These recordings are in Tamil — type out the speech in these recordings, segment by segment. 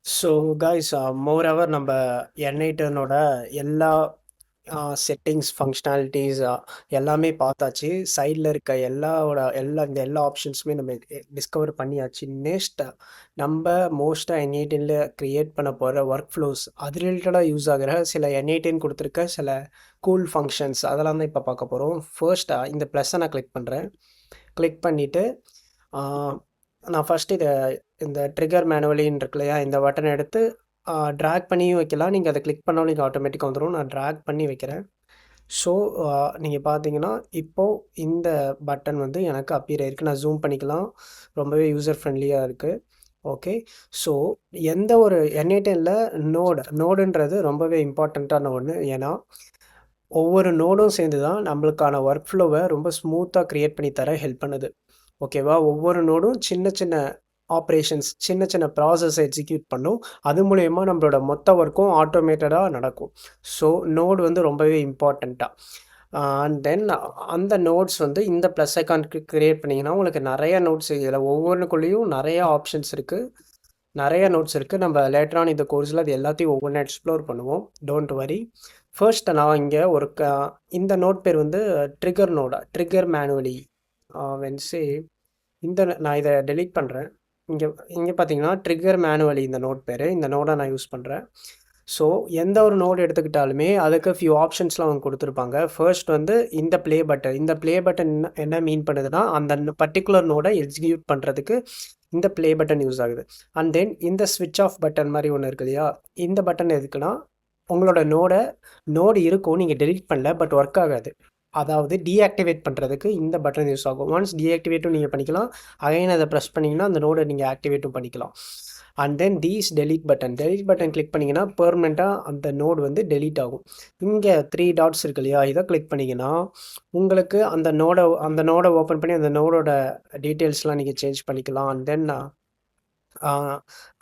ஸோ கைஸ் மோரோவர் நம்ம என்ஐட்டனோட எல்லா செட்டிங்ஸ் ஃபங்க்ஷனாலிட்டிஸ் எல்லாமே பார்த்தாச்சு. சைடில் இருக்க எல்லா ஆப்ஷன்ஸுமே நம்ம டிஸ்கவர் பண்ணியாச்சு. நெக்ஸ்ட் நம்ம மோஸ்ட்டாக என்ஐடனில் க்ரியேட் பண்ண போகிற ஒர்க் ஃப்ளோஸ் அது ரிலேட்டடாக யூஸ் ஆகிற சில என்ஐடன் கொடுத்துருக்க சில கூல் ஃபங்க்ஷன்ஸ் அதெல்லாம் தான் இப்போ பார்க்க போகிறோம். ஃபர்ஸ்ட்டாக இந்த ப்ளஸ்ஸை நான் கிளிக் பண்ணுறேன். கிளிக் பண்ணிவிட்டு நான் ஃபஸ்ட்டு இந்த ட்ரிகர் மேனுவலின்னு இருக்கு இல்லையா, இந்த பட்டனை எடுத்து ட்ராக் பண்ணியும் வைக்கலாம். நீங்கள் அதை கிளிக் பண்ணாலும் நீங்கள் ஆட்டோமேட்டிக்காக வந்துடும். நான் ட்ராக் பண்ணி வைக்கிறேன். ஸோ நீங்கள் பார்த்தீங்கன்னா இப்போது இந்த பட்டன் வந்து எனக்கு அப்பியர் ஆயிருக்கு. நான் ஜூம் பண்ணிக்கலாம். ரொம்பவே யூசர் ஃப்ரெண்ட்லியாக இருக்குது. ஓகே. ஸோ எந்த ஒரு என்ஐடனில் நோடுன்றது ரொம்பவே இம்பார்ட்டண்ட்டான ஒன்று. ஏன்னா ஒவ்வொரு நோடும் சேர்ந்து தான் நம்மளுக்கான ஒர்க் ஃப்ளோவை ரொம்ப ஸ்மூத்தாக க்ரியேட் பண்ணி தர ஹெல்ப் பண்ணுது. ஓகேவா? ஒவ்வொரு நோடும் சின்ன சின்ன ஆப்ரேஷன்ஸ், சின்ன சின்ன ப்ராசஸ் எக்ஸிக்யூட் பண்ணும். அது மூலயமா நம்மளோட மொத்த ஒர்க்கும் ஆட்டோமேட்டடாக நடக்கும். ஸோ நோடு வந்து ரொம்பவே இம்பார்ட்டண்ட்டாக அண்ட் தென் அந்த நோட்ஸ் வந்து இந்த ப்ளஸ் ஐக்கான் க்ரியேட் பண்ணிங்கன்னா உங்களுக்கு நிறைய நோட்ஸ் இதில் ஒவ்வொன்றுக்குள்ளேயும் நிறைய ஆப்ஷன்ஸ் இருக்குது, நிறைய நோட்ஸ் இருக்குது. நம்ம லேட்டரான இந்த கோர்ஸில் அது எல்லாத்தையும் ஒவ்வொன்றா எக்ஸ்ப்ளோர் பண்ணுவோம். Don't worry. ஃபர்ஸ்ட் நான் இங்கே இந்த நோட் பேர் வந்து ட்ரிகர் மேனுவலி வென்சே. நான் இதை டெலீட் பண்ணுறேன். இங்கே இங்கே பார்த்தீங்கன்னா ட்ரிகர் மேனுவலி இந்த நோட் பேர். இந்த நோடை நான் யூஸ் பண்ணுறேன். ஸோ எந்த ஒரு நோடு எடுத்துக்கிட்டாலுமே அதுக்கு ஃபியூ ஆப்ஷன்ஸ்லாம் அவங்க கொடுத்துருப்பாங்க. ஃபர்ஸ்ட் வந்து இந்த ப்ளே பட்டன். இந்த ப்ளே பட்டன் என்ன மீன் பண்ணுதுன்னா அந்த பர்டிகுலர் நோடை எக்ஸிக்யூட் பண்ணுறதுக்கு இந்த ப்ளே பட்டன் யூஸ் ஆகுது. அண்ட் தென் இந்த ஸ்விட்ச் ஆஃப் பட்டன் மாதிரி ஒன்று இருக்கு இல்லையா, இந்த பட்டன் எதுக்குன்னா உங்களோட நோடு இருக்கும், நீங்கள் டெலீட் பண்ணல, பட் ஒர்க் ஆகாது. அதாவது டீஆக்டிவேட் பண்ணுறதுக்கு இந்த பட்டன் யூஸ் ஆகும். ஒன்ஸ் டீஆக்டிவேட்டும் நீங்கள் பண்ணிக்கலாம். அகைன் அதை ப்ரெஸ் பண்ணிங்கன்னா அந்த நோடை நீங்கள் ஆக்டிவேட்டும் பண்ணிக்கலாம். And then delete button click பண்ணிங்கன்னா பெர்மனெண்ட்டாக அந்த நோடு வந்து டெலீட் ஆகும். இங்கே 3 டாட்ஸ் இருக்கு இல்லையா, இதை கிளிக் பண்ணிங்கன்னா உங்களுக்கு அந்த நோடை ஓப்பன் பண்ணி அந்த நோடோட டீட்டெயில்ஸ்லாம் நீங்கள் சேஞ்ச் பண்ணிக்கலாம். அண்ட் தென்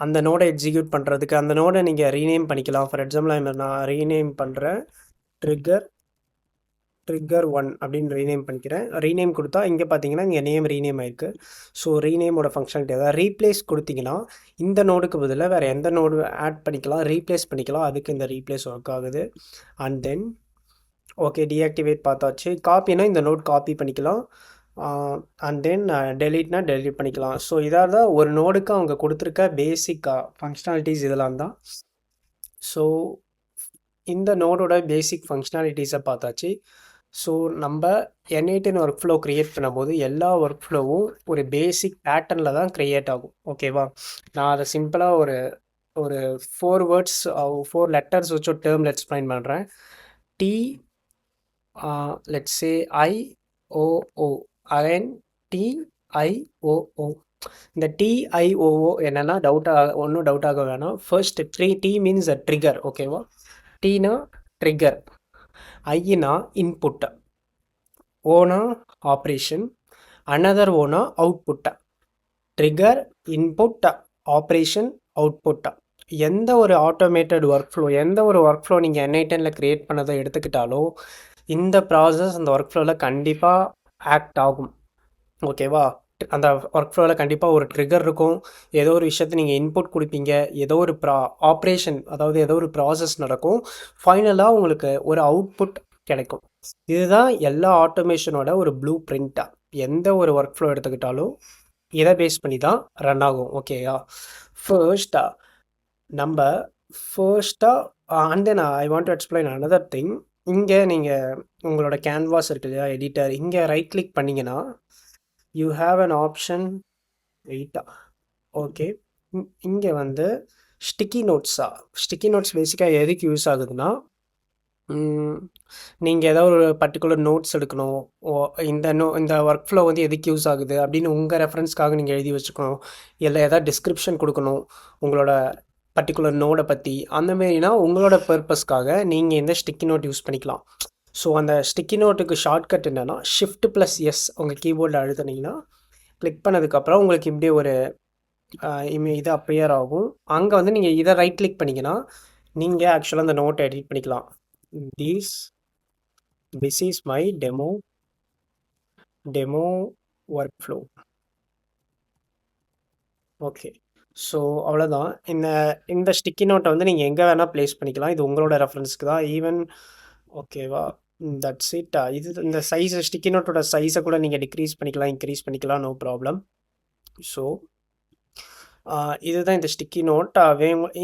அந்த நோடை எக்ஸிக்யூட் பண்ணுறதுக்கு அந்த நோடை நீங்கள் ரீநேம் பண்ணிக்கலாம். ஃபார் எக்ஸாம்பிள் நான் ரீநேம் பண்ணுறேன். ட்ரிகர் 1 அப்படின்னு ரீநேம் பண்ணிக்கிறேன். ரீநேம் கொடுத்தா இங்கே பார்த்தீங்கன்னா இங்கே நேம் ரீநேம் ஆயிருக்கு. ஸோ ரீநேமோட ஃபங்க்ஷனாலிட்டி அதாவது ரீப்ளேஸ் கொடுத்தீங்கன்னா இந்த நோடுக்கு பதிலாக வேறு எந்த நோடு ஆட் பண்ணிக்கலாம், ரீப்ளேஸ் பண்ணிக்கலாம். அதுக்கு இந்த ரீப்ளேஸ் ஒர்க் ஆகுது. அண்ட் தென் ஓகே, டீஆக்டிவேட் பார்த்தாச்சு. காப்பினா இந்த நோட் காப்பி பண்ணிக்கலாம். அண்ட் தென் டெலீட்னா டெலீட் பண்ணிக்கலாம். ஸோ இதாக தான் ஒரு நோடுக்கு அவங்க கொடுத்துருக்க பேசிக் ஃபங்க்ஷனாலிட்டிஸ் இதெல்லாம் தான். ஸோ இந்த நோடோட பேசிக் ஃபங்க்ஷனாலிட்டிஸை பார்த்தாச்சு. ஸோ நம்ம என்ஐடின் ஒர்க் ஃப்ளோ க்ரியேட் பண்ணும்போது எல்லா ஒர்க் ஃப்ளோவும் ஒரு பேசிக் பேட்டர்னில் தான் க்ரியேட் ஆகும். ஓகேவா? நான் அதை சிம்பிளாக ஒரு ஒரு 4 வேர்ட்ஸ் 4 லெட்டர்ஸ் வச்சு ஒரு டேர்மில் எக்ஸ்பிளைன் பண்ணுறேன். T let's say I O O again T I O O. இந்த டிஐஓஓ என்னென்னா ஒன்றும் டவுட் ஆக வேணாம். First T means a trigger. ஓகேவா? டீனா ட்ரிகர், ஐனா இன்புட், ஓனா ஆப்ரேஷன், அனதர் ஓனா output. Trigger, input, operation, output. எந்த ஒரு ஆட்டோமேட்டட் ஒர்க் ஃப்ளோ, எந்த ஒரு ஒர்க் ஃப்ளோ நீங்கள் என்ஐடனில் க்ரியேட் பண்ணதை எடுத்துக்கிட்டாலும் இந்த ப்ராசஸ் அந்த ஒர்க் ஃப்ளோவில் கண்டிப்பாக ஆக்ட் ஆகும். ஓகேவா? அந்த ஒர்க் ஃப்ளோவில் கண்டிப்பாக ஒரு ட்ரிகர் இருக்கும். ஏதோ ஒரு விஷயத்தை நீங்கள் இன்புட் கொடுப்பீங்க, ஏதோ ஒரு ஆப்ரேஷன் அதாவது ஏதோ ஒரு ப்ராசஸ் நடக்கும், ஃபைனலாக உங்களுக்கு ஒரு அவுட்புட் கிடைக்கும். இதுதான் எல்லா ஆட்டோமேஷனோட ஒரு ப்ளூ பிரிண்ட்டாக. எந்த ஒரு ஒர்க் ஃப்ளோ எடுத்துக்கிட்டாலும் இதை பேஸ் பண்ணி தான் ரன் ஆகும். ஓகேயா? And then I want to explain another thing. இங்கே நீங்கள் உங்களோட கேன்வாஸ் இருக்கு இல்லையா, எடிட்டர், இங்கே ரைட் கிளிக் பண்ணிங்கன்னா you have an option. Okay, இங்கே வந்து ஸ்டிக்கி நோட்ஸ் பேசிக்காக எதுக்கு யூஸ் ஆகுதுன்னா, நீங்கள் ஏதாவது ஒரு பர்டிகுலர் நோட்ஸ் எடுக்கணும், இந்த ஒர்க் ஃப்ளோ வந்து எதுக்கு யூஸ் ஆகுது அப்படின்னு உங்கள் ரெஃபரன்ஸ்க்காக நீங்கள் எழுதி வச்சுக்கணும், இல்லை ஏதாவது டிஸ்கிரிப்ஷன் கொடுக்கணும் உங்களோட பர்டிகுலர் நோடை பற்றி, அந்தமாரினா உங்களோட பர்பஸ்க்காக நீங்கள் இந்த ஸ்டிக்கி நோட் யூஸ் பண்ணிக்கலாம். ஸோ அந்த ஸ்டிக்கி நோட்டுக்கு ஷார்ட்கட் என்னென்னா Shift+S உங்கள் கீபோர்டில் அழுத்தினீங்கன்னா கிளிக் பண்ணதுக்கப்புறம் உங்களுக்கு இப்படி ஒரு இது அப்பியர் ஆகும். அங்கே வந்து நீங்கள் இதை ரைட் கிளிக் பண்ணிங்கன்னா நீங்கள் ஆக்சுவலாக அந்த நோட்டை எடிட் பண்ணிக்கலாம். this is my demo workflow. Okay, so அவ்வளோதான். இந்த இந்த ஸ்டிக்கி நோட்டை வந்து நீங்கள் எங்கே வேணால் ப்ளேஸ் பண்ணிக்கலாம். இது உங்களோட ரெஃபரன்ஸ்க்கு தான். ஈவன் ஓகேவா? That's it. இது இந்த சைஸ் ஸ்டிக்கி நோட்டோட சைஸை கூட நீங்கள் டிக்ரீஸ் பண்ணிக்கலாம், இன்க்ரீஸ் பண்ணிக்கலாம், நோ ப்ராப்ளம். ஸோ இதுதான் இந்த ஸ்டிக்கி நோட்.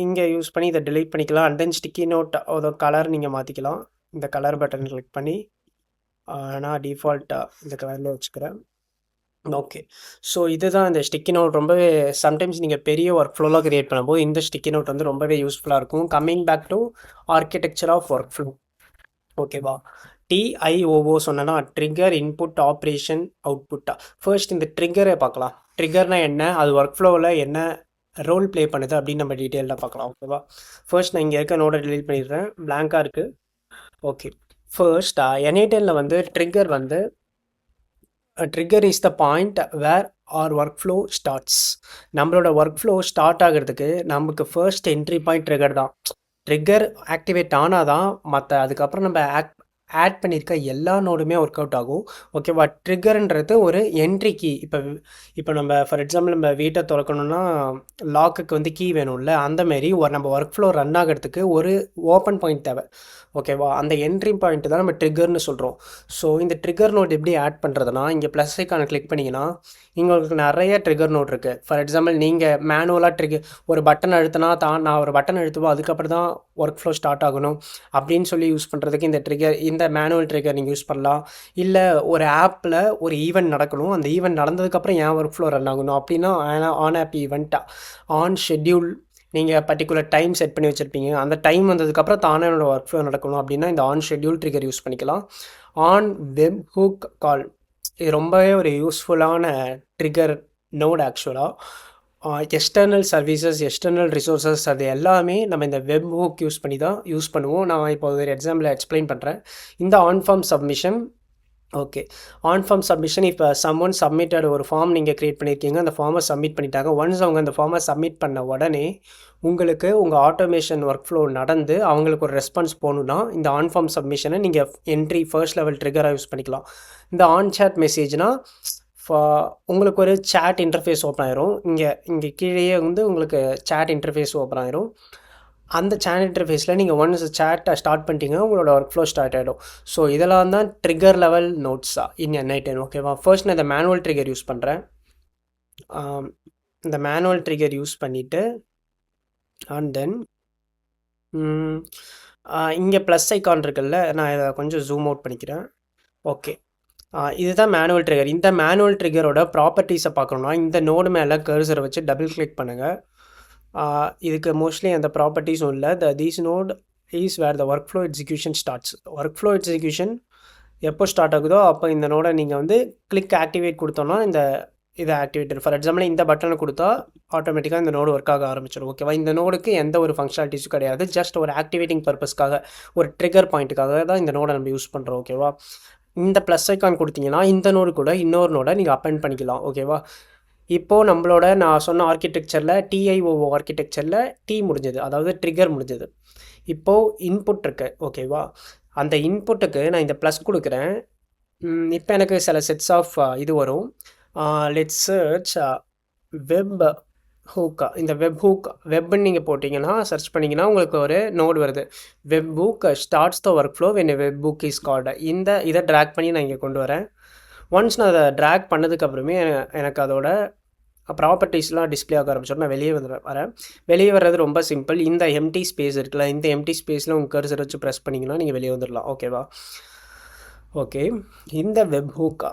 இங்கே யூஸ் பண்ணி இதை delete பண்ணிக்கலாம். அண்ட் தென் ஸ்டிக்கி நோட் அதோட கலர் நீங்கள் மாற்றிக்கலாம். இந்த கலர் பட்டன் கிளிக் பண்ணி நான் டிஃபால்ட்டாக இந்த கலரில் வச்சுக்கிறேன். ஓகே. ஸோ இதுதான் இந்த ஸ்டிக்கி நோட். ரொம்பவே சம்டைம்ஸ் நீங்கள் பெரிய ஒர்க் ஃப்ளோலாம் கிரியேட் பண்ணும்போது இந்த ஸ்டிக்கி நோட் வந்து ரொம்பவே யூஸ்ஃபுல்லாக இருக்கும். Coming back to architecture of work flow. ஓகேவா? டிஐஓஓ சொன்னேன்னா ட்ரிகர் இன்புட் ஆப்ரேஷன் அவுட்புட்டா. ஃபர்ஸ்ட் இந்த ட்ரிகரை பார்க்கலாம். ட்ரிகர்னா என்ன, அது ஒர்க் ஃப்ளோவில் என்ன ரோல் ப்ளே பண்ணுது அப்படின்னு நம்ம டீட்டெயிலாக பார்க்கலாம். ஓகேவா? ஃபர்ஸ்ட் நான் இங்கே இருக்க நோடை delete பண்ணிடுறேன், blank-ஆ இருக்குது. ஓகே. ஃபர்ஸ்ட் NA10ல் வந்து ட்ரிகர் வந்து trigger is the point where our work flow starts. நம்மளோட ஒர்க் ஃப்ளோ ஸ்டார்ட் ஆகிறதுக்கு நமக்கு ஃபர்ஸ்ட் என்ட்ரி பாயிண்ட் ட்ரிகர் தான். ட்ரிகர் ஆக்டிவேட் ஆனால் தான் மற்ற அதுக்கப்புறம் நம்ம ஆட் பண்ணியிருக்க எல்லா நோடுமே ஒர்க் அவுட் ஆகும். ஓகேவா? ட்ரிகர்ன்றது ஒரு என்ட்ரி கீ. இப்போ நம்ம ஃபார் எக்ஸாம்பிள் நம்ம வீட்டை திறக்கணும்னா லாக்குக்கு வந்து கீ வேணும்ல, அந்தமாரி நம்ம ஒர்க் ஃப்ளோ ரன் ஆகிறதுக்கு ஒரு ஓப்பன் பாயிண்ட் தேவை. ஓகேவா? அந்த என்ட்ரி பாயிண்ட் தான் நம்ம ட்ரிகர்னு சொல்கிறோம். ஸோ இந்த ட்ரிகர் நோட் எப்படி ஆட் பண்ணுறதுனா, இங்கே ப்ளஸ் ஐக்கான கிளிக் பண்ணிங்கன்னா உங்களுக்கு நிறைய ட்ரிகர் நோட் இருக்குது. ஃபார் எக்ஸாம்பிள் நீங்கள் மேனுவலாக ஒரு பட்டன் அழுத்தினா நான் ஒரு பட்டன் அழுத்துவோம், அதுக்கப்புறம் தான் ஒர்க் ஃப்ளோ ஸ்டார்ட் ஆகணும் அப்படின்னு சொல்லி யூஸ் பண்ணுறதுக்கு இந்த மேனுவல் ட்ரிகர் நீங்கள் யூஸ் பண்ணலாம். இல்லை ஒரு ஆப்பில் ஒரு ஈவெண்ட் நடக்கணும், அந்த ஈவெண்ட் நடந்ததுக்கப்புறம் ஏன் ஒர்க் ஃப்ளோ ரன் ஆகணும் அப்படின்னா ஆன் ஆப் ஈவெண்ட்டாக ஆன் ஷெட்யூல் நீங்கள் பர்டிகுலர் டைம் செட் பண்ணி வச்சுருப்பீங்க, அந்த டைம் வந்ததுக்கப்புறம் தானே என்னோட ஒர்க் ஃப்ளோ நடக்கணும் அப்படின்னா இந்த ஆன் ஷெட்யூல் ட்ரிகர் யூஸ் பண்ணிக்கலாம். ஆன் வெப் ஹூக் கால், இது ரொம்பவே ஒரு யூஸ்ஃபுல்லான ட்ரிகர் நோட் ஆக்சுவலாக. எக்ஸ்டர்னல் சர்வீசஸ், எக்ஸ்டர்னல் ரிசோர்ஸஸ் அது எல்லாமே நம்ம இந்த வெப் ஹூக் யூஸ் பண்ணி தான் யூஸ் பண்ணுவோம். நான் இப்போ ஒரு எக்ஸாம்பிள் எக்ஸ்பிளைன் பண்ணுறேன். இந்த on form submission. Okay. On form submission, இப்போ சம்ஒன் சப்மிட்டட் ஒரு ஃபார்ம் நீங்கள் க்ரியேட் பண்ணியிருக்கீங்க, அந்த ஃபார்மை சப்மிட் பண்ணிட்டாங்க. ஒன்ஸ் அவங்க அந்த ஃபார்மை சப்மிட் பண்ண உடனே உங்களுக்கு உங்கள் ஆட்டோமேஷன் ஒர்க் ஃப்ளோ நடந்து அவங்களுக்கு ஒரு ரெஸ்பான்ஸ் போகணுன்னா இந்த ஆன் ஃபார்ம் சப்மிஷனை நீங்கள் என்ட்ரி ஃபர்ஸ்ட் லெவல் ட்ரிகராக யூஸ் பண்ணிக்கலாம். இந்த ஆன் சேட் மெசேஜ்னால் உங்களுக்கு ஒரு சேட் இன்டர்ஃபேஸ் ஓப்பன் ஆயிரும். இங்கே கீழேயே வந்து உங்களுக்கு சேட் இன்டர்ஃபேஸ் ஓப்பன் ஆயிரும். அந்த சேட் இன்டர்ஃபேஸில் நீங்கள் ஒன்ஸ் சேட்டை ஸ்டார்ட் பண்ணிட்டீங்கன்னா உங்களோட ஒர்க் ஃப்ளோ ஸ்டார்ட் ஆகிடும். ஸோ இதெல்லாம் தான் ட்ரிகர் லெவல் நோட்ஸா இன் NA10. ஓகேவா? ஃபர்ஸ்ட் நான் இந்த மேனுவல் ட்ரிகர் யூஸ் பண்ணுறேன். இந்த மேனுவல் ட்ரிகர் யூஸ் பண்ணிவிட்டு அண்ட் தென் இங்கே ப்ளஸ் ஐக்கான் இருக்குல்ல, நான் இதை கொஞ்சம் ஜூம் அவுட் பண்ணிக்கிறேன். ஓகே. இதுதான் மேனுவல் ட்ரிகர். இந்த மேனுவல் ட்ரிகரோட ப்ராப்பர்ட்டிஸை பார்க்கணுன்னா இந்த நோடு மேலே கர்சரை வச்சு டபுள் கிளிக் பண்ணுங்கள். இதுக்கு மோஸ்ட்லி அந்த ப்ராப்பர்ட்டிஸும் இல்லை. These node is where the work flow execution starts. Work flow execution எப்போ ஸ்டார்ட் ஆகுதோ அப்போ இந்த நோடை நீங்கள் வந்து கிளிக் ஆக்டிவேட் கொடுத்தோன்னா இதை ஆக்டிவேட். ஃபார் எக்ஸாம்பிள் இந்த பட்டனை கொடுத்தா ஆட்டோமேட்டிக்காக இந்த நோடு ஒர்க் ஆக ஆரம்பிச்சிடும். ஓகேவா? இந்த நோடுக்கு எந்த ஒரு ஃபங்க்ஷனாலிட்டிஸும் கிடையாது. ஜஸ்ட் ஒரு ஆக்டிவேட்டிங் பர்பஸ்க்காக, ஒரு ட்ரிகர் பாயிண்ட்டுக்காக தான் இந்த நோடை நம்ம யூஸ் பண்ணுறோம். ஓகேவா? இந்த ப்ளஸ் ஐக்கான் கொடுத்தீங்கன்னா இந்த நோடு கூட இன்னொரு நோடை நீங்கள் அப்பெண்ட் பண்ணிக்கலாம். ஓகேவா? இப்போது நம்மளோட நான் சொன்ன ஆர்கிடெக்சரில் டிஐஓஓ ஆர்கிடெக்சரில் முடிஞ்சது, அதாவது ட்ரிகர் முடிஞ்சது. இப்போது இன்புட் இருக்குது. ஓகேவா? அந்த இன்புட்டுக்கு நான் இந்த ப்ளஸ் கொடுக்குறேன். இப்போ எனக்கு சில செட்ஸ் ஆஃப் இது வரும். லெட்ஸ் சர்ச் வெப் ஹூக்கா. இந்த வெப் ஹூக் வெப்னு நீங்கள் போட்டிங்கன்னா சர்ச் பண்ணிங்கன்னா உங்களுக்கு ஒரு நோடு வருது. Web hook starts the work flow when web hook is called. இதை ட்ராக் பண்ணி நான் இங்கே கொண்டு வரேன். ஒன்ஸ் நான் அதை ட்ராக் பண்ணதுக்கப்புறமே எனக்கு அதோட ப்ராப்பர்ட்டிஸ்லாம் டிஸ்பிளே ஆக ஆரம்பிச்சோம். நான் வெளியே வரேன். வெளியே வர்றது ரொம்ப சிம்பிள். இந்த எம்டி ஸ்பேஸ் இருக்குல்ல, இந்த எம்டி ஸ்பேஸில் உங்கள் கர்சர் வச்சு ப்ரெஸ் பண்ணிங்கன்னா நீங்கள் வெளியே வந்துடலாம். ஓகேவா? ஓகே. இந்த வெப் ஹூக்கா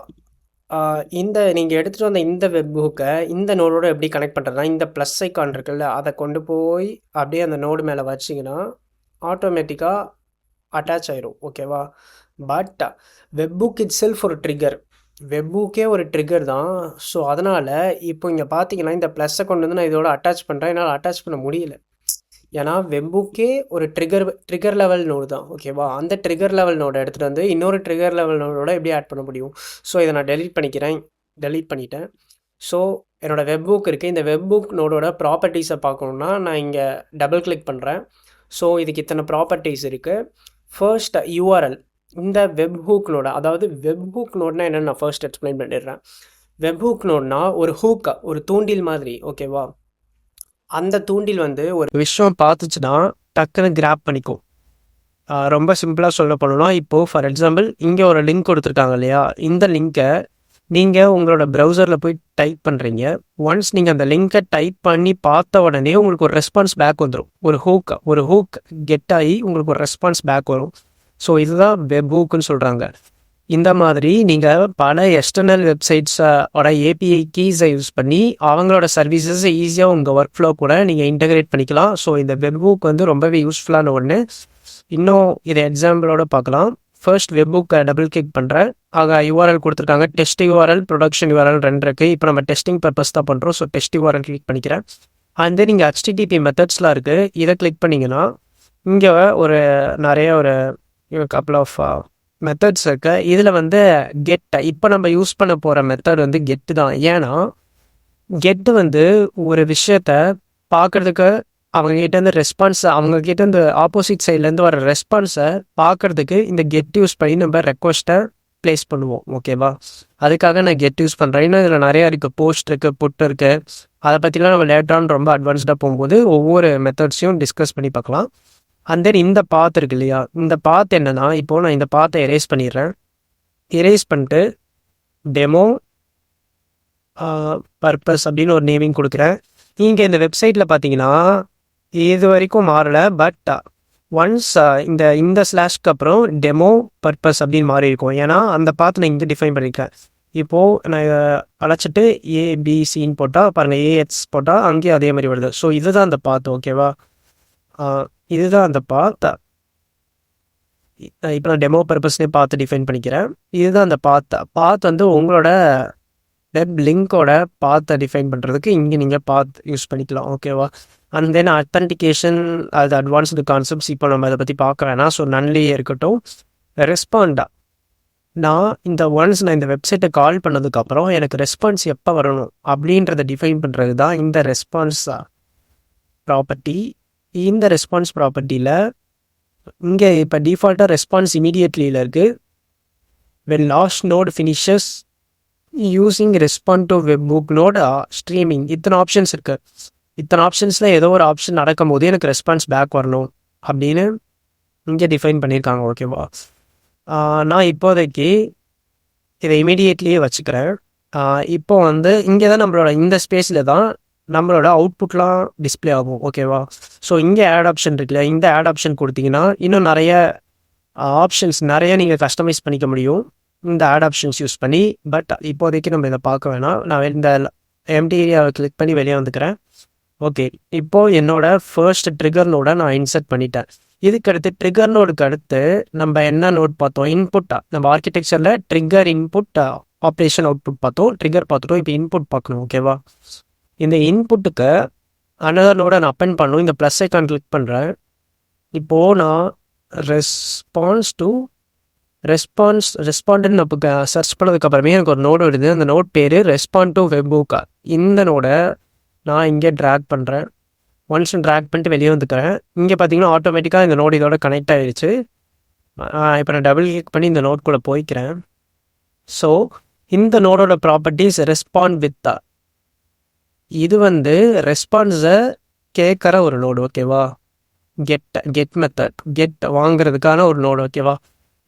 நீங்கள் எடுத்துகிட்டு வந்த இந்த வெப் ஹூக்கை இந்த நோடோட எப்படி கனெக்ட் பண்ணுறதுனா, இந்த ப்ளஸ் ஐக்கான் இருக்குல்ல, அதை கொண்டு போய் அப்படியே அந்த நோடு மேலே வச்சிங்கன்னா ஆட்டோமேட்டிக்காக அட்டாச் ஆயிரும். ஓகேவா? But web hook itself ஒரு ட்ரிகர். வெப் ஹூக்கே ஒரு ட்ரிகர் தான். ஸோ அதனால் இப்போ இங்கே பார்த்தீங்கன்னா இந்த ப்ளஸ்ஸை கொண்டு வந்து நான் இதோட அட்டாச் பண்ணுறேன். என்னால் அட்டாச் பண்ண முடியல. ஏன்னா வெப் ஹூக்கே ஒரு ட்ரிகர் லெவல் நோடு தான். ஓகேவா? அந்த ட்ரிகர் லெவல் நோடை எடுத்துகிட்டு வந்து இன்னொரு ட்ரிகர் லெவல் நோடோட எப்படி ஆட் பண்ண முடியும்? ஸோ இதை நான் டெலீட் பண்ணிட்டேன். ஸோ என்னோடய வெப் ஹூக் இருக்குது. இந்த வெப் ஹூக் நோடோட ப்ராப்பர்ட்டிஸை பார்க்கணுன்னா நான் இங்கே டபுள் கிளிக் பண்ணுறேன். ஸோ இதுக்கு இத்தனை ப்ராப்பர்ட்டிஸ் இருக்குது. First URL. இந்த வெப் ஹூக் நோட, அதாவது வெப் ஹூக் நோட்னா என்னென்னு நான் ஃபர்ஸ்ட் எக்ஸ்பிளைன் பண்ணிடுறேன். வெப் ஹூக் நோட்னா ஒரு தூண்டில் மாதிரி. ஓகேவா? அந்த தூண்டில் வந்து ஒரு விஷயம் பார்த்துச்சுன்னா டக்குன்னு கிராப் பண்ணிக்கும். ரொம்ப சிம்பிளாக சொல்ல போனோம்னா, இப்போது ஃபார் எக்ஸாம்பிள் இங்கே ஒரு லிங்க் கொடுத்துருக்காங்க இல்லையா, இந்த லிங்க்கை நீங்கள் உங்களோட ப்ரௌசரில் போய் டைப் பண்ணுறீங்க. ஒன்ஸ் நீங்கள் அந்த லிங்க்கை டைப் பண்ணி பார்த்த உடனே உங்களுக்கு ஒரு ரெஸ்பான்ஸ் பேக் வந்துடும். ஒரு ஹூக் கெட் ஆகி உங்களுக்கு ஒரு ரெஸ்பான்ஸ் பேக் வரும். ஸோ இதுதான் வெப் ஹூக்குன்னு சொல்கிறாங்க. இந்த மாதிரி நீங்கள் பல எக்ஸ்டர்னல் வெப்சைட்ஸோட ஏபிஐ கீஸை யூஸ் பண்ணி அவங்களோட சர்வீசஸை ஈஸியாக உங்கள் ஒர்க் ஃப்ளோ கூட நீங்கள் இன்டகிரேட் பண்ணிக்கலாம். ஸோ இந்த வெப் ஹூக் வந்து ரொம்பவே யூஸ்ஃபுல்லான ஒன்று. இன்னும் இதை எக்ஸாம்பிளோட பார்க்கலாம். ஃபர்ஸ்ட் வெப்புக்கை டபுள் கிளிக் பண்ணுறேன். ஆக யூஆர்எல் கொடுத்துருக்காங்க. டெஸ்ட் யூஆர்எல், ப்ரொடக்ஷன் யூஆர்எல் 2 இருக்குது. இப்போ நம்ம டெஸ்டிங் பர்பஸ் தான் பண்ணுறோம். ஸோ டெஸ்ட் யூஆர்எல் கிளிக் பண்ணிக்கிறேன். அண்ட் தென் இங்கே HTTP மெத்தட்ஸ்லாம் இருக்குது. இதை கிளிக் பண்ணிங்கன்னா இங்கே நிறைய ஒரு கப்புள் ஆஃப் மெத்தட்ஸ் இருக்கு. இதில் வந்து கெட், இப்போ நம்ம யூஸ் பண்ண போகிற மெத்தட் வந்து கெட்டு தான். ஏன்னா கெட்டு வந்து ஒரு விஷயத்த பார்க்குறதுக்கு அவங்ககிட்டேருந்து ரெஸ்பான்ஸை, அவங்ககிட்ட ஆப்போசிட் சைட்லேருந்து வர ரெஸ்பான்ஸை பார்க்குறதுக்கு இந்த கெட் யூஸ் பண்ணி நம்ம ரெக்வஸ்ட்டை ப்ளேஸ் பண்ணுவோம். ஓகேவா? அதுக்காக நான் கெட் யூஸ் பண்ணுறேன். இன்னும் இதில் நிறையா இருக்குது. போஸ்ட் இருக்குது, புட் இருக்குது. அதை பற்றிலாம் நம்ம லேட்டரான் ரொம்ப அட்வான்ஸ்டாக போகும்போது ஒவ்வொரு மெத்தட்ஸையும் டிஸ்கஸ் பண்ணி பார்க்கலாம். அண்ட் தென் இந்த பாத் இருக்கு இல்லையா, இந்த பாத் என்னன்னா, இப்போது நான் இந்த பாத்தை எரேஸ் பண்ணிடுறேன். எரேஸ் பண்ணிட்டு டெமோ பர்பஸ் அப்படின்னு ஒரு நேமிங் கொடுக்குறேன். நீங்கள் இந்த வெப்சைட்டில் பார்த்தீங்கன்னா இது வரைக்கும் மாறலை. பட் ஒன்ஸ் இந்த ஸ்லாஷ்க்கு அப்புறம் டெமோ பர்பஸ் அப்படின்னு மாறி இருக்கும். ஏன்னா அந்த பாத்து நான் இங்கே டிஃபைன் பண்ணியிருக்கேன். இப்போது நான் அழைச்சிட்டு ஏபிசின்னு போட்டால் பாருங்கள், ஏஎக்ஸ் போட்டால் அங்கேயும் அதே மாதிரி வருது. ஸோ இதுதான் அந்த பாத்து. ஓகேவா? இதுதான் அந்த பாத். இப்போ நான் டெமோ பர்பஸ்னே பார்த்து டிஃபைன் பண்ணிக்கிறேன். இதுதான் அந்த பாத் வந்து உங்களோட வெப் லிங்கோட பாத்தை டிஃபைன் பண்ணுறதுக்கு இங்கே நீங்கள் பாத் யூஸ் பண்ணிக்கலாம். ஓகேவா? அண்ட் தென் அத்தன்டிகேஷன், அது அட்வான்ஸ்டு கான்செப்ட்ஸ் இப்போ நம்ம அதை பற்றி பார்க்க வேணாம். ஸோ நன்லியே இருக்கட்டும். ரெஸ்பாண்டா, நான் இந்த வெப்சைட்டை கால் பண்ணதுக்கப்புறம் எனக்கு ரெஸ்பான்ஸ் எப்போ வரணும் அப்படின்றத டிஃபைன் பண்ணுறது தான் இந்த ரெஸ்பான்ஸ் ப்ராப்பர்ட்டி. இந்த ரெஸ்பான்ஸ் ப்ராப்பர்ட்டியில் இங்கே இப்போ டிஃபால்ட்டாக ரெஸ்பான்ஸ் இமீடியட்லியில் இருக்குது. when last node finishes using respond to webhook node streaming, இத்தனை ஆப்ஷன்ஸ் இருக்குது. இத்தனை ஆப்ஷன்ஸில் ஏதோ ஒரு ஆப்ஷன் நடக்கும் போது எனக்கு ரெஸ்பான்ஸ் பேக் வரணும் அப்படின்னு இங்கே டிஃபைன் பண்ணியிருக்காங்க. ஓகேவா? நான் இப்போதைக்கு இதை இமீடியட்லியே வச்சுக்கிறேன். இப்போ வந்து இங்கே தான் நம்மளோட இந்த ஸ்பேஸில் தான் நம்மளோட அவுட்புட்லாம் டிஸ்பிளே ஆகும். ஓகேவா? ஸோ இங்கே ஆட் ஆப்ஷன் இருக்குல்ல, இந்த ஆட் ஆப்ஷன் கொடுத்தீங்கன்னா இன்னும் நிறைய ஆப்ஷன்ஸ் நிறைய நீங்கள் கஸ்டமைஸ் பண்ணிக்க முடியும் இந்த ஆட் ஆப்ஷன்ஸ் யூஸ் பண்ணி. பட் இப்போதைக்கு நம்ம இதை பார்க்க வேணாம். நான் இந்த எம்டி ஏரியாவை கிளிக் பண்ணி வெளியே வந்துக்கிறேன். ஓகே, இப்போது என்னோட ஃபர்ஸ்ட் ட்ரிகர் நோடை நான் இன்சர்ட் பண்ணிட்டேன். இதுக்கு அடுத்து ட்ரிகர் நோடுக்கு அடுத்து நம்ம என்ன நோட் பார்த்தோம்? இன்புட்டா. நம்ம ஆர்கிடெக்சரில் ட்ரிகர் இன்புட் ஆப்ரேஷன் அவுட்புட் பார்த்தோம். ட்ரிகர் பார்த்துட்டோம். இப்போ இன்புட் பார்க்கணும். ஓகேவா? இந்த இன்புட்டுக்கு அனதர் நோடை நான் அப்பெண்ட் பண்ணணும். இந்த ப்ளஸ் ஐக்கான் கிளிக் பண்ணுறேன். இப்போது நான் ரெஸ்பாண்டுன்னு நான் இப்போ சர்ச் பண்ணதுக்கப்புறமே எனக்கு ஒரு நோடு வருது. அந்த நோட் பேர் ரெஸ்பாண்ட் டு வெப்புக்கா. இந்த நோடை நான் இங்கே ட்ராக் பண்ணுறேன். ஒன்ஸ் ட்ராக் பண்ணிட்டு வெளியே வந்துக்கிறேன். இங்கே பார்த்தீங்கன்னா ஆட்டோமேட்டிக்காக இந்த நோடு இதோட கனெக்ட் ஆகிடுச்சு. இப்போ நான் டபுள் கிளிக் பண்ணி இந்த நோட் கூட போய்க்கிறேன். ஸோ இந்த நோடோட ப்ராப்பர்ட்டிஸ் ரெஸ்பாண்ட் வித்தா. இது வந்து ரெஸ்பான்ஸை கேட்குற ஒரு நோடு. ஓகேவா? கெட் மெத்தட், கெட் வாங்குறதுக்கான ஒரு நோடு. ஓகேவா?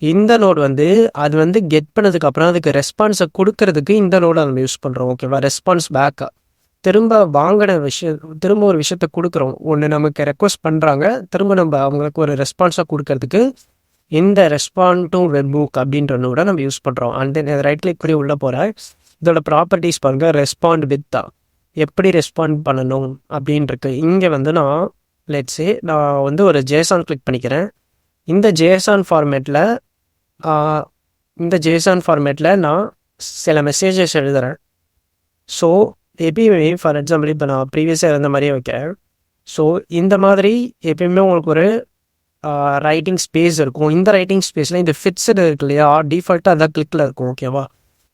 இந்த நோடு வந்து அது வந்து கெட் பண்ணதுக்கப்புறம் அதுக்கு ரெஸ்பான்ஸை கொடுக்கறதுக்கு இந்த நோடை நம்ம யூஸ் பண்ணுறோம். ஓகேவா? ரெஸ்பான்ஸ் பேக்காக திரும்ப வாங்கின திரும்ப ஒரு விஷயத்த கொடுக்குறோம். ஒன்று நமக்கு ரெக்வஸ்ட் பண்ணுறாங்க, திரும்ப நம்ம அவங்களுக்கு ஒரு ரெஸ்பான்ஸாக கொடுக்கறதுக்கு இந்த ரெஸ்பாண்ட் டு வெப்புக் அப்படின்ற நோடை நம்ம யூஸ் பண்ணுறோம். அண்ட் தென் ரைட் கிளிக் பண்ணி உள்ளே போகிறேன். இதோட ப்ராப்பர்ட்டிஸ் பாருங்கள். ரெஸ்பாண்ட் வித்தா, எப்படி ரெஸ்பாண்ட் பண்ணணும் அப்படின்றது. இங்கே வந்து நான் நான் வந்து ஒரு ஜேசான் கிளிக் பண்ணிக்கிறேன். இந்த ஜேசான் ஃபார்மேட்டில் நான் சில மெசேஜஸ் எழுதுகிறேன். ஸோ எப்பயுமே ஃபார் எக்ஸாம்பிள் இப்போ நான் ப்ரீவியஸாக இருந்த மாதிரியே வைக்கிறேன். ஸோ இந்த மாதிரி எப்பயுமே உங்களுக்கு ஒரு ரைட்டிங் ஸ்பேஸ் இருக்கும். இந்த ரைட்டிங் ஸ்பேஸில் இந்த ஃபிட்ஸடு இருக்கு இல்லையா, டிஃபால்ட்டாக அதான் கிளிக்கில் இருக்கும். ஓகேவா?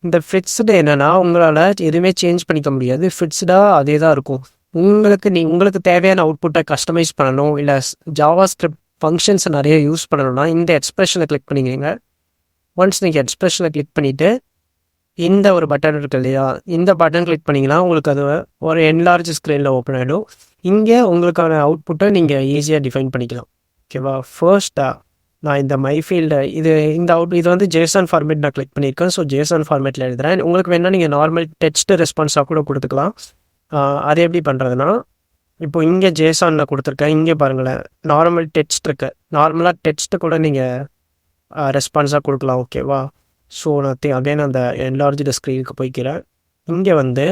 இந்த ஃபிட்ஸ்டு என்னென்னா உங்களால் எதுவுமே சேஞ்ச் பண்ணிக்க முடியாது. ஃபிட்ஸ்டாக அதே தான் இருக்கும். உங்களுக்கு தேவையான அவுட்புட்டை கஸ்டமைஸ் பண்ணணும், இல்லை ஜாவா ஸ்கிரிப்ட் ஃபங்க்ஷன்ஸை நிறைய யூஸ் பண்ணணும்னா இந்த எக்ஸ்பிரஷனை கிளிக் பண்ணிக்கிறீங்க. ஒன்ஸ் நீங்கள் எக்ஸ்பிரஷனை கிளிக் பண்ணிவிட்டு இந்த ஒரு பட்டன் இருக்கு இல்லையா, இந்த பட்டன் கிளிக் பண்ணிங்கன்னா உங்களுக்கு அது ஒரு என்லார்ஜ் ஸ்க்ரீனில் ஓப்பன் ஆகிடும். இங்கே உங்களுக்கான அவுட்புட்டை நீங்கள் ஈஸியாக டிஃபைன் பண்ணிக்கலாம். ஓகேவா? ஃபர்ஸ்ட்டாக நான் இந்த மைஃபீல்டை இது வந்து ஜேசன் ஃபார்மேட் நான் கிளிக் பண்ணியிருக்கேன். ஸோ ஜேசன் ஃபார்மேட்டில் எழுதுகிறேன். உங்களுக்கு வேணால் நீங்கள் நார்மல் டெக்ஸ்ட் ரெஸ்பான்ஸாக கூட கொடுத்துக்கலாம். அது எப்படி பண்ணுறதுன்னா, இப்போ இங்கே ஜேசானில் கொடுத்துருக்கேன். இங்கே பாருங்களேன், நார்மல் டெக்ஸ்ட் இருக்கு. நார்மலாக டெக்ஸ்ட்டு கூட நீங்கள் ரெஸ்பான்ஸாக கொடுக்கலாம். ஓகேவா? ஸோ நான் அகைன் அந்த என்லார்ஜ்டு ஸ்க்ரீனுக்கு போய்க்கிறேன். இங்கே வந்து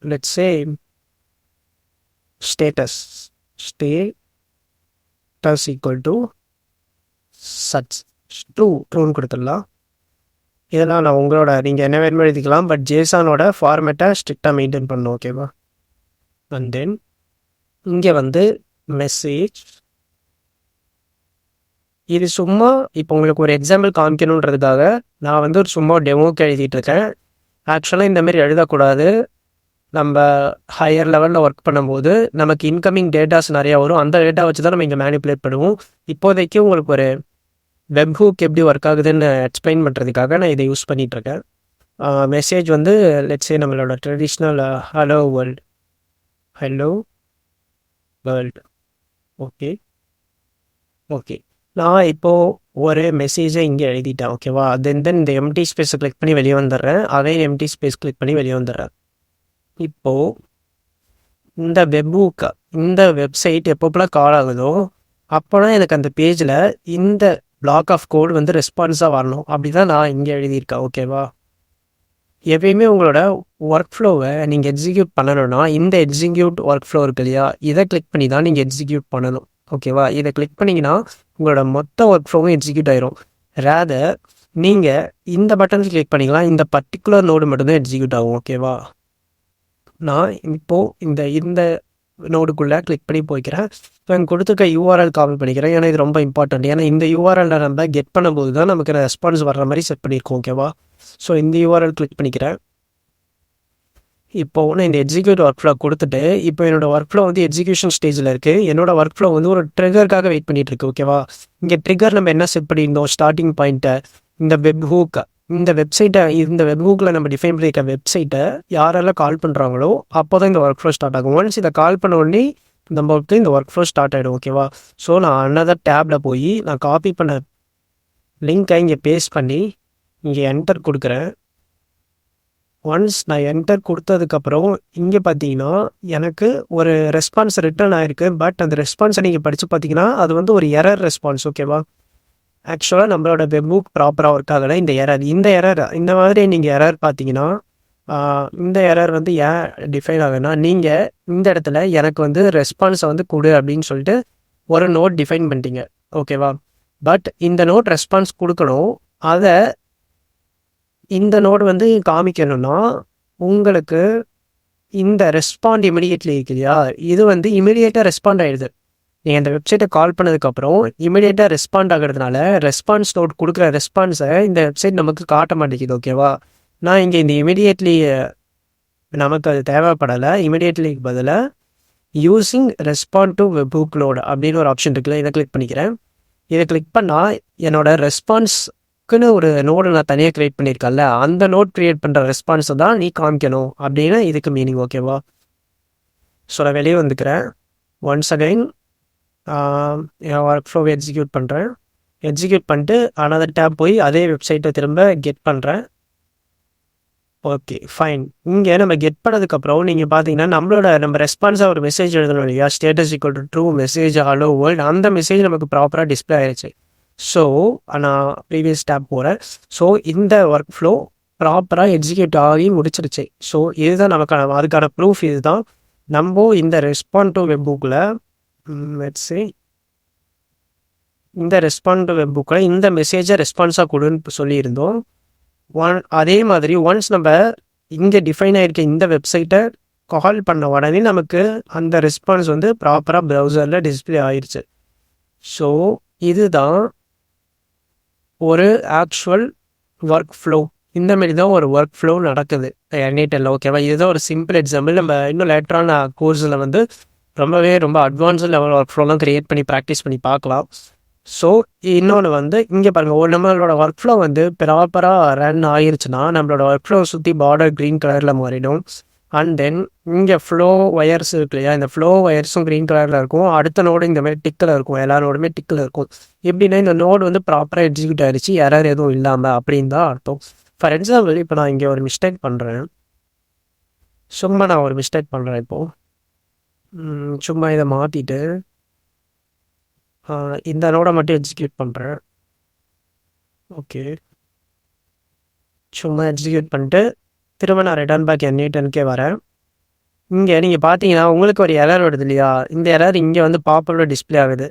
let's say status equal to such ட்ரூன்னு கொடுத்துடலாம். இதெல்லாம் நான் உங்களோட நீங்கள் என்ன வேணுமோ எழுதிக்கலாம். பட் ஜேசானோட ஃபார்மேட்டை ஸ்ட்ரிக்டாக மெயின்டைன் பண்ணணும். ஓகேவா? அண்ட் தென் இங்கே வந்து மெசேஜ், இது சும்மா இப்போ உங்களுக்கு ஒரு எக்ஸாம்பிள் காமிக்கணுன்றதுக்காக நான் வந்து ஒரு சும்மா டெமோக்கு எழுதிட்டு இருக்கேன். ஆக்சுவலாக இந்தமாரி எழுதக்கூடாது. நம்ம ஹையர் லெவலில் ஒர்க் பண்ணும்போது நமக்கு இன்கமிங் டேட்டாஸ் நிறையா வரும். அந்த டேட்டா வச்சு தான் நம்ம இங்கே மேனிப்புலேட் பண்ணுவோம். இப்போதைக்கு உங்களுக்கு ஒரு வெப்ஹூக் எப்படி ஒர்க் ஆகுதுன்னு எக்ஸ்பிளைன் பண்ணுறதுக்காக நான் இதை யூஸ் பண்ணிகிட்ருக்கேன். மெசேஜ் வந்து லெட்ஸே நம்மளோட ட்ரெடிஷ்னல் ஹலோ வேர்ல்டு. ஓகே நான் இப்போது ஒரு மெசேஜை இங்கே எழுதிட்டேன். ஓகேவா? தென் இந்த எம்டி ஸ்பேஸை கிளிக் பண்ணி வெளியே வந்துடுறேன். அதே எம்டி ஸ்பேஸ் கிளிக் பண்ணி வெளியே வந்துடுறேன். இப்போது இந்த வெப்ஹூக், இந்த வெப்சைட் எப்போப்பெல்லாம் கால் ஆகுதோ அப்போனா எனக்கு அந்த பேஜில் இந்த பிளாக் ஆஃப் கோட் வந்து ரெஸ்பான்ஸாக வரணும். அப்படி தான் நான் இங்கே எழுதியிருக்கேன். ஓகேவா? எப்பயுமே உங்களோட ஒர்க் ஃப்ளோவை நீங்கள் எக்ஸிக்யூட் பண்ணணும்னா இந்த எக்ஸிக்யூட் ஒர்க் ஃப்ளோ இருக்கு இல்லையா, இதை கிளிக் பண்ணி தான் நீங்கள் எக்ஸிக்யூட் பண்ணணும். ஓகேவா? இதை கிளிக் பண்ணிங்கன்னா உங்களோட மொத்த ஒர்க் ஃப்ளோவும் எக்ஸிக்யூட் ஆயிரும். ரேதர் நீங்கள் இந்த பட்டனை கிளிக் பண்ணிக்கலாம், இந்த பர்டிகுலர் நோடு மட்டும்தான் எக்ஸிக்யூட் ஆகும். ஓகேவா? நான் இப்போது இந்த நோடுக்குள்ளே கிளிக் பண்ணி போய்க்கிறேன். இப்போ எனக்கு கொடுத்துருக்க யூஆர்எல் காப்பி பண்ணிக்கிறேன். ஏன்னா இது ரொம்ப இம்பார்ட்டன்ட். ஏன்னா இந்த யூஆர்எல்ல நம்ம கெட் பண்ணும்போது தான் நமக்கு ரெஸ்பான்ஸ் வர்ற மாதிரி செட் பண்ணியிருக்கோம். ஓகேவா? ஸோ இந்த யூஆர்எல் கிளிக் பண்ணிக்கிறேன். இப்போது நான் இந்த எக்ஸிக்யூட் ஒர்க் ஃப்ளோ கொடுத்துட்டு இப்போ என்னோடய ஒர்க் ஃப்ளோ வந்து எக்ஸிக்யூஷன் ஸ்டேஜில் இருக்குது. என்னோடய ஒர்க் ஃப்ளோ வந்து ஒரு ட்ரிகருக்காக வெயிட் பண்ணிகிட்டு இருக்கு. ஓகேவா? இங்கே ட்ரிகர் நம்ம என்ன செட் பண்ணியிருந்தோம், ஸ்டார்டிங் பாயிண்ட்டை, இந்த வெப்ஹூக், இந்த வெப்ஹூக்கில் நம்ம டிஃபைன் பண்ணியிருக்க வெப்சைட்டை யாரெல்லாம் கால் பண்ணுறாங்களோ அப்போ தான் இந்த ஒர்க் ஃப்ளோ ஸ்டார்ட் ஆகும். ஒன்ஸ் இதை கால் பண்ண உடனே நம்மளுக்கு இந்த ஒர்க் ஃப்ளோ ஸ்டார்ட் ஆகிடும். ஓகேவா? ஸோ நான் அனதர் டேப்பில் போய் நான் காப்பி பண்ண லிங்க்கை இங்கே பேஸ்ட் பண்ணி இங்கே என்டர் கொடுக்குறேன். ஒன்ஸ் நான் என்டர் கொடுத்ததுக்கப்புறம் இங்கே பார்த்தீங்கன்னா எனக்கு ஒரு ரெஸ்பான்ஸ் ரிட்டர்ன் ஆகிருக்கு. பட் அந்த ரெஸ்பான்ஸை நீங்கள் படித்து பார்த்தீங்கன்னா அது வந்து ஒரு எரர் ரெஸ்பான்ஸ். ஓகேவா? ஆக்சுவலாக நம்மளோட வெப்ஹூக் ப்ராப்பராக ஒர்க் ஆகலை. இந்த மாதிரி நீங்கள் எரர் பார்த்தீங்கன்னா இந்த எரர் வந்து ஏன் டிஃபைன் ஆகுதுன்னா, நீங்கள் இந்த இடத்துல எனக்கு வந்து ரெஸ்பான்ஸை வந்து கொடு அப்படின்னு சொல்லிட்டு ஒரு நோட் டிஃபைன் பண்ணிட்டீங்க. ஓகேவா? பட் இந்த நோட் ரெஸ்பான்ஸ் கொடுக்கணும். அதை இந்த நோட் வந்து காமிக்கணும்னா உங்களுக்கு இந்த ரெஸ்பாண்ட் இமிடியேட்லி இருக்கு இல்லையா, இது வந்து இமிடியேட்டாக ரெஸ்பாண்ட் ஆகிடுது. நீங்கள் இந்த வெப்சைட்டை கால் பண்ணதுக்கப்புறம் இமிடியேட்டாக ரெஸ்பாண்ட் ஆகிறதுனால ரெஸ்பான்ஸ் நோட் கொடுக்குற ரெஸ்பான்ஸை இந்த வெப்சைட் நமக்கு காட்ட மாட்டேங்குது. ஓகேவா? நான் இங்கே இந்த இமிடியேட்லி நமக்கு அது தேவைப்படலை. இமிடியேட்லிக்கு பதிலாக யூஸிங் ரெஸ்பாண்ட் டு வெப்ஹூக் நோட் அப்படின்னு ஒரு ஆப்ஷன் இருக்குல்ல, இதை கிளிக் பண்ணிக்கிறேன். இதை கிளிக் பண்ணால் என்னோட ரெஸ்பான்ஸ்க்குன்னு ஒரு நோடு நான் தனியாக க்ரியேட் பண்ணியிருக்கேன்ல, அந்த நோட் க்ரியேட் பண்ணுற ரெஸ்பான்ஸை தான் நீ காமிக்கணும் அப்படின்னு இதுக்கு மீனிங். ஓகேவா? ஸோ நான் வெளியே வந்துக்கிறேன். ஒன்ஸ் அகைன் என் ஒர்க் ஃப்ளோவை எக்ஸிக்யூட் பண்ணுறேன். எக்ஸிக்யூட் பண்ணிட்டு அனதர் டேப் போய் அதே வெப்சைட்டை திரும்ப கெட் பண்ணுறேன். Okay fine. இங்கே நம்ம கெட் பண்ணதுக்கப்புறம் நீங்கள் பார்த்தீங்கன்னா நம்ம ரெஸ்பான்ஸாக ஒரு மெசேஜ் எழுதணும் இல்லையா, status equal to true message hello world, அந்த மெசேஜ் நமக்கு ப்ராப்பராக டிஸ்பிளே ஆயிடுச்சு. ஸோ நான் ப்ரீவியஸ் டேப் போகிறேன். ஸோ இந்த ஒர்க் ஃப்ளோ ப்ராப்பராக எக்ஸிக்யூட் ஆகி முடிச்சிருச்சு. ஸோ இதுதான் அதுக்கான ப்ரூஃப். இதுதான் நம்ம இந்த ரெஸ்பாண்ட் டு வெப்ஹூக்கில் இந்த ரெஸ்பாண்ட் டு வெப்ஹூக்கில் இந்த மெசேஜை ரெஸ்பான்ஸாக கொடுன்னு சொல்லியிருந்தோம். அதே மாதிரி ஒன்ஸ் நம்ம இங்கே டிஃபைன் ஆகிருக்க இந்த வெப்சைட்டை கால் பண்ண உடனே நமக்கு அந்த ரெஸ்பான்ஸ் வந்து ப்ராப்பராக ப்ரௌசரில் டிஸ்பிளே ஆயிடுச்சு. ஸோ இதுதான் ஒரு ஆக்சுவல் ஒர்க் ஃப்ளோ. இந்தமாரி தான் ஒரு ஒர்க் ஃப்ளோ நடக்குது என்ஐடியில். ஓகேவா? இதுதான் ஒரு சிம்பிள் எக்ஸாம்பிள். நம்ம இன்னும் லேட்டரான கோர்ஸில் வந்து ரொம்ப அட்வான்ஸ்டு லெவல் ஒர்க் ஃப்ளோலாம் க்ரியேட் பண்ணி ப்ராக்டிஸ் பண்ணி பார்க்கலாம். ஸோ இன்னொன்று வந்து இங்கே பாருங்கள், ஒரு நம்மளோட ஒர்க் ஃப்ளோ வந்து ப்ராப்பராக ரன் ஆயிருச்சுன்னா நம்மளோட ஒர்க் ஃப்ளோ சுற்றி பார்டர் க்ரீன் கலரில் மாறிடும். அண்ட் தென் இங்கே ஃப்ளோ ஒயர்ஸ் இருக்கு இல்லையா, இந்த ஃப்ளோ ஒயர்ஸும் க்ரீன் கலரில் இருக்கும். அடுத்த நோடு இந்த மாதிரி டிக்கில் இருக்கும், எல்லா நோடுமே டிக்கில் இருக்கும். எப்படின்னா இந்த நோடு வந்து ப்ராப்பராக எக்ஸிக்யூட் ஆகிடுச்சு, எரர் எதுவும் இல்லாமல் அப்படின்னு தான் அர்த்தம். ஃபார் எக்ஸாம்பிள் இப்போ நான் இங்கே ஒரு மிஸ்டேக் பண்ணுறேன். சும்மா நான் ஒரு மிஸ்டேக் பண்ணுறேன் இப்போது. சும்மா இதை மாற்றிட்டு இந்த நோடை மட்டும் எக்ஸிக்யூட் பண்ணுறேன். ஓகே, சும்மா எக்ஸிக்யூட் பண்ணிட்டு திரும்ப நான் ரிட்டர்ன் பேக் N8N வரேன். இங்கே நீங்கள் பார்த்தீங்கன்னா உங்களுக்கு ஒரு எரர் வருது இல்லையா, இந்த எரர் இங்கே வந்து பாப்புலர் டிஸ்பிளே ஆகுது.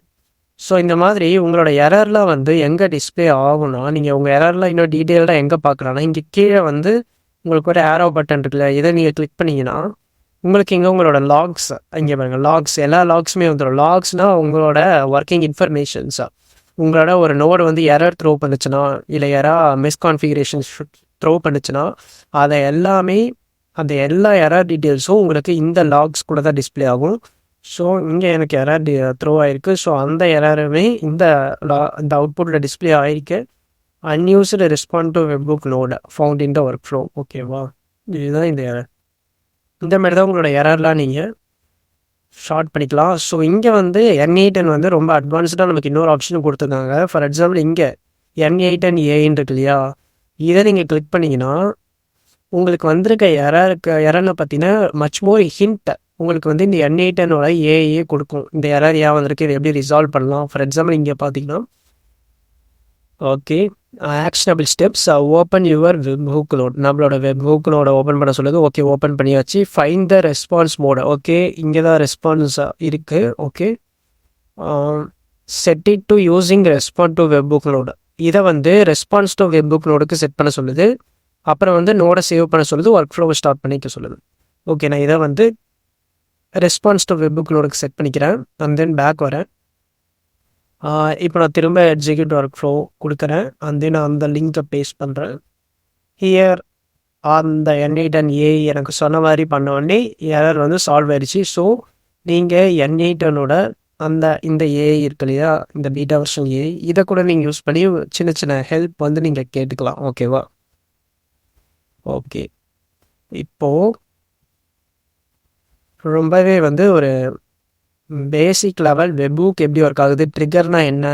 ஸோ இந்த மாதிரி உங்களோட எரர்லாம் வந்து எங்கே டிஸ்பிளே ஆகும்னா, நீங்கள் உங்கள் எரர்லாம் இன்னும் டீட்டெயில்டாக எங்கே பார்க்கலான்னா, இங்கே கீழே வந்து உங்களுக்கு ஒரு ஆரோ பட்டன் இருக்குல்ல, இதை நீங்கள் கிளிக் பண்ணிங்கன்னா உங்களுக்கு இங்கே உங்களோட லாக்ஸ், இங்கே பாருங்கள் லாக்ஸ், எல்லா லாக்ஸுமே வந்துடும். லாக்ஸ்னால் உங்களோட ஒர்க்கிங் இன்ஃபர்மேஷன்ஸாக, உங்களோட ஒரு நோடு வந்து எரர் த்ரோ பண்ணுச்சுன்னா இல்லை யாராவது மிஸ்கான்ஃபிகரேஷன்ஸ் த்ரோ பண்ணுச்சுன்னா அதை எல்லாமே, அந்த எல்லா எரர் டீட்டெயில்ஸும் உங்களுக்கு இந்த லாக்ஸ் கூட தான் டிஸ்பிளே ஆகும். ஸோ இங்கே எனக்கு எரர் த்ரோ ஆகிருக்கு. ஸோ அந்த எரருமே இந்த இந்த அவுட்புட்டில் டிஸ்பிளே ஆகிருக்கு. Unused respond to webbook node found in the work flow. ஓகேவா, இதுதான் இந்த எரர். இந்த மாதிரி தான் உங்களோட எரர்லாம் நீங்கள் ஷார்ட் பண்ணிக்கலாம். ஸோ இங்கே வந்து N8N வந்து ரொம்ப அட்வான்ஸ்டாக நமக்கு இன்னொரு ஆப்ஷனும் கொடுத்துருக்காங்க. ஃபார் எக்ஸாம்பிள் இங்கே N8N ஏன்னு இருக்கு இல்லையா, இதை நீங்கள் கிளிக் பண்ணிங்கன்னா உங்களுக்கு வந்திருக்க எரர்னு பார்த்தீங்கன்னா மச் மோர் ஹிண்ட் உங்களுக்கு வந்து இந்த N8N ஏஏ கொடுக்கும். இந்த எரர் ஏன் வந்திருக்கு, இதை எப்படி ரிசால்வ் பண்ணலாம். ஃபார் எக்ஸாம்பிள் இங்கே பார்த்தீங்கன்னா okay, actionable steps, open your web hook node, நம்மளோட வெப் ஹூக் நோட ஓப்பன் பண்ண சொல்லுது. ஓகே, ஓப்பன் பண்ணியாச்சு. Find the response mode. Okay, இங்கே தான் ரெஸ்பான்ஸ் இருக்குது. Okay, set it to using respond to web hook node, இதை வந்து ரெஸ்பான்ஸ் டு வெப் புக் நோடுக்கு செட் பண்ண சொல்லுது. அப்புறம் வந்து நோடை சேவ் பண்ண சொல்லுது, ஒர்க் ஃப்ளோவை ஸ்டார்ட் பண்ணிக்க சொல்லுது. ஓகே, நான் இதை வந்து ரெஸ்பான்ஸ் டு வெப் புக் நோடுக்கு செட் பண்ணிக்கிறேன். அண்ட் தென் பேக் வரேன். இப்போ நான் திரும்ப எக்ஸிக்யூட் ஒர்க் ஃப்ளோ கொடுக்குறேன். அண்ட் தென் அந்த லிங்கை பேஸ்ட் பண்ணுறேன். ஹியர் அந்த N8N ஏ எனக்கு சொன்ன மாதிரி பண்ண உடனே எரர் வந்து சால்வ் ஆயிடுச்சு. ஸோ நீங்கள் N8N இந்த ஏ இருக்கு இல்லையா, இந்த பீட்டா வெர்ஷன் ஏ, இதை கூட நீங்கள் யூஸ் பண்ணி சின்ன சின்ன ஹெல்ப் வந்து நீங்கள் கேட்டுக்கலாம். ஓகேவா, ஓகே. இப்போது ரொம்பவே வந்து ஒரு பேசிக் லெவல் வெப்புக் எப்படி ஒர்க் ஆகுது, ட்ரிகர்னா என்ன,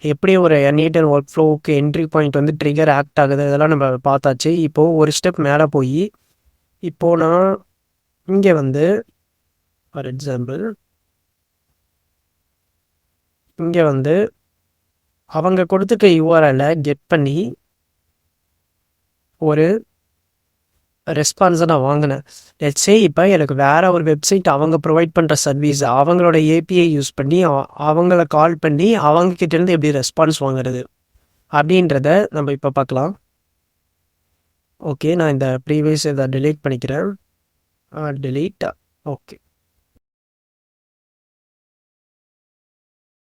எப்படி ஒரு N8N ஒர்க் ஃப்ளோவுக்கு என்ட்ரி பாயிண்ட் வந்து ட்ரிகர் ஆக்ட் ஆகுது, இதெல்லாம் நம்ம பார்த்தாச்சு. இப்போது ஒரு ஸ்டெப் மேலே போய் இப்போது நான் இங்கே வந்து ஃபார் எக்ஸாம்பிள் இங்கே வந்து அவங்க கொடுத்துருக்க யூஆர்எல்லை கெட் பண்ணி ஒரு ரெஸ்பான்ஸை நான் வாங்கினேன். லெட்ஸே இப்போ எனக்கு வேறு ஒரு வெப்சைட் அவங்க ப்ரொவைட் பண்ணுற சர்வீஸ், அவங்களோட ஏபிஐ யூஸ் பண்ணி அவங்கள கால் பண்ணி அவங்கக்கிட்டேருந்து எப்படி ரெஸ்பான்ஸ் வாங்குறது அப்படின்றத நம்ம இப்போ பார்க்கலாம். ஓகே, நான் இந்த ப்ரீவியஸ் இதை டெலீட் பண்ணிக்கிறேன். டெலீட். ஓகே,